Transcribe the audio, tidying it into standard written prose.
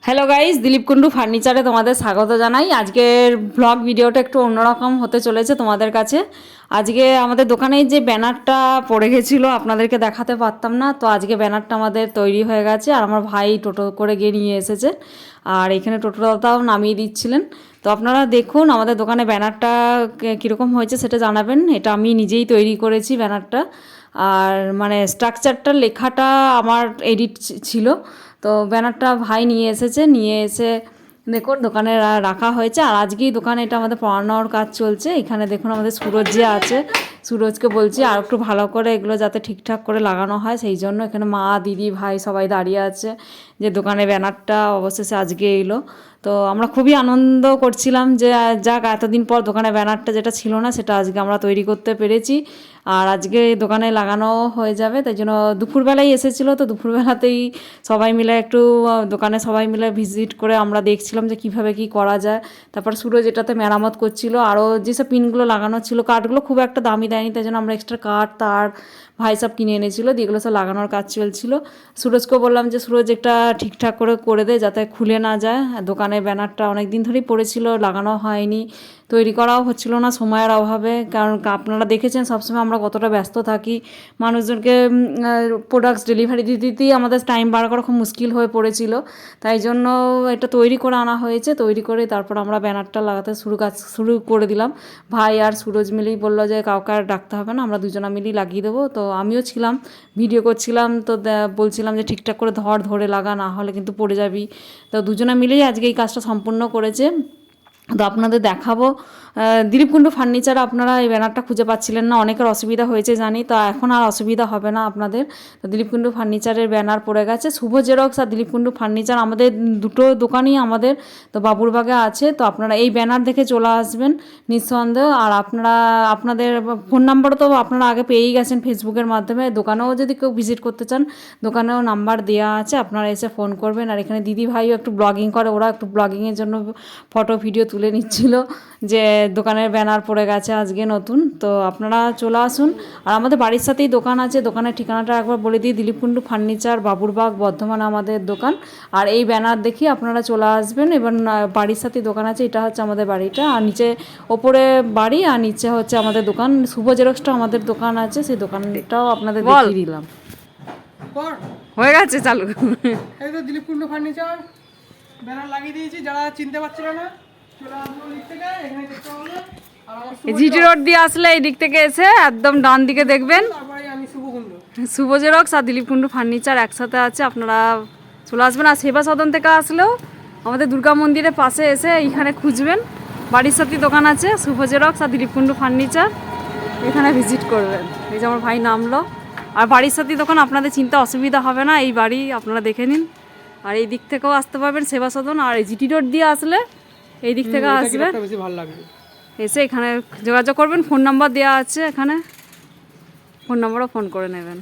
Hello guys, Dilip Kundu ফার্নিচারে তোমাদের স্বাগত জানাই। আজকের ব্লগ ভিডিওটা একটু অন্যরকম হতে চলেছে তোমাদের কাছে। আজকে আমাদের দোকানে যে ব্যানারটা পড়ে গেছিলো আপনাদেরকে দেখাতে পারতাম না, তো আজকে ব্যানারটা আমাদের তৈরি হয়ে গেছে আর আমার ভাই টোটো করে গিয়ে নিয়ে এসেছে আর এখানে টোটোটাও নামিয়ে দিচ্ছিলেন। তো আপনারা দেখুন আমাদের দোকানে ব্যানারটা কীরকম হয়েছে সেটা জানাবেন। এটা আমি নিজেই তৈরি করেছি ব্যানারটা, আর মানে স্ট্রাকচারটা লেখাটা আমার এডিট ছিল। তো ব্যানারটা ভাই নিয়ে এসেছে, নিয়ে এসে দেখুন দোকানে রাখা হয়েছে। আর আজকেই দোকানে এটা আমাদের পড়ানোর কাজ চলছে। এখানে দেখুন আমাদের সুরজ যে আছে, সুরজকে বলছি আর একটু ভালো করে এগুলো যাতে ঠিকঠাক করে লাগানো হয়, সেই জন্য এখানে মা, দিদি, ভাই সবাই দাঁড়িয়ে আছে যে দোকানে ব্যানারটা অবশেষে আজকে এলো। তো আমরা খুবই আনন্দ করছিলাম যে যাক এতদিন পর দোকানে ব্যানারটা যেটা ছিল না সেটা আজকে আমরা তৈরি করতে পেরেছি আর আজকে দোকানে লাগানো হয়ে যাবে। তাই জন্য দুপুরবেলায় এসেছিলো, তো দুপুরবেলাতেই সবাই মিলে একটু দোকানে সবাই মিলে ভিজিট করে আমরা দেখছিলাম যে কীভাবে কী করা যায়। তারপর সুরজ এটাতে মেরামত করছিল, আরও যেসব পিনগুলো লাগানো ছিল, কাঠগুলো খুব একটা দামি দেয়নি, তাই জন্য আমরা এক্সট্রা কাঠ তার ভাই সব কিনে এনেছিলো, এগুলো সব লাগানোর কাজ চলছিল। সুরজকে বললাম যে সুরজ একটা ঠিকঠাক করে দে যাতে খুলে না যায়। দোকানে ব্যানারটা অনেক দিন ধরেই পড়েছিল, লাগানো হয়নি, তৈরি করাও হচ্ছিল না সময়ের অভাবে। কারণ আপনারা দেখেছেন সবসময় আমরা কতটা ব্যস্ত থাকি, মানুষজনকে প্রোডাক্টস ডেলিভারি দিতেই আমাদের টাইম বার করা খুব মুশকিল হয়ে পড়েছিল। তাই জন্য এটা তৈরি করে আনা হয়েছে, তৈরি করে তারপর আমরা ব্যানারটা লাগাতে শুরু করে দিলাম। ভাই আর সুরজ মিলেই বললো যে কাউকে আর ডাকতে হবে না, আমরা দুজনা মিলেই লাগিয়ে দেবো। তো আমিও ছিলাম, ভিডিও করছিলাম, তো বলছিলাম যে ঠিকঠাক করে ধরে লাগা, না হলে কিন্তু পড়ে যাবি। তো দুজনা মিলেই আজকে এই কাজটা সম্পূর্ণ করেছে। তো আপনাদের দেখাবো দিলীপ কুন্ডু ফার্নিচার। আপনারা এই ব্যানারটা খুঁজে পাচ্ছিলেন না, অনেকের অসুবিধা হয়েছে জানি, তো এখন আর অসুবিধা হবে না আপনাদের। তো দিলীপ কুন্ডু ফার্নিচারের ব্যানার পড়ে গেছে। শুভ জেরক্স আর দিলীপ কুন্ডু ফার্নিচার আমাদের দুটো দোকানই আমাদের তো বাবুরবাগে আছে। তো আপনারা এই ব্যানার দেখে চলে আসবেন নিঃসন্দেহ। আর আপনাদের ফোন নাম্বারও তো আপনারা আগে পেয়েই গেছেন ফেসবুকের মাধ্যমে। দোকানেও যদি কেউ ভিজিট করতে চান দোকানেও নাম্বার দেওয়া আছে, আপনারা এসে ফোন করবেন। আর এখানে দিদি ভাইও একটু ব্লগিং করে, ওরা একটু ব্লগিংয়ের জন্য ফটো ভিডিও তুলে নিচ্ছিল যে দোকানের ব্যানার পড়ে গেছে আজকে নতুন। তো আপনারা চলে আসুন। আর আমাদের বাড়ির সাথেই দোকান আছে, দোকানের ঠিকানাটা একবার বলে দিই, দিলীপ কুন্ডু ফার্নিচার, বাবুরবাগ, বর্ধমান আমাদের দোকান। আর এই ব্যানার দেখি আপনারা চলে আসবেন। এবার বাড়ির সাথেই দোকান আছে, এটা হচ্ছে আমাদের বাড়িটা, আর নিচে ওপরে বাড়ি আর নিচে হচ্ছে আমাদের দোকান। শুভ জেরক্সটা আমাদের দোকান আছে, সেই দোকানটাও আপনাদের দেখিয়ে দিলাম। হয়ে গেছে চালু। এই তো দিলীপ কুন্ডু ফার্নিচার ব্যানার লাগিয়ে দিয়েছি, যারা চিনতে পারছিল না চলে আসবো দিক থেকে, এখানে দেখতে হবে। জিটি রোড দিয়ে আসলে এই দিক থেকে এসে একদম ডান দিকে দেখবেন, তারপরে আমি শুভ কুন্ডু, শুভ জেরক্স আর দিলীপ কুন্ডু ফার্নিচার একসাথে আছে, আপনারা চলে আসবেন। আর সেবা সদন থেকে আসলেও আমাদের দুর্গা মন্দিরের পাশে এসে এইখানে খুঁজবেন, বাড়ির সাথেই দোকান আছে শুভ জেরক্স আর দিলীপ কুন্ডু ফার্নিচার, এখানে ভিজিট করবেন। এই যে আমার ভাই নামলো। আর বাড়ির সাথেই দোকান, আপনাদের চিন্তা অসুবিধা হবে না, এই বাড়ি আপনারা দেখে নিন। আর এই দিক থেকেও আসতে পারবেন সেবা সদন, আর এই জিটি রোড দিয়ে আসলে এই দিক থেকে আসবেন, বেশি ভালো লাগবে। এসে এখানে যোগাযোগ করবেন, ফোন নাম্বার দেওয়া আছে এখানে, ফোন নাম্বারও ফোন করে নেবেন।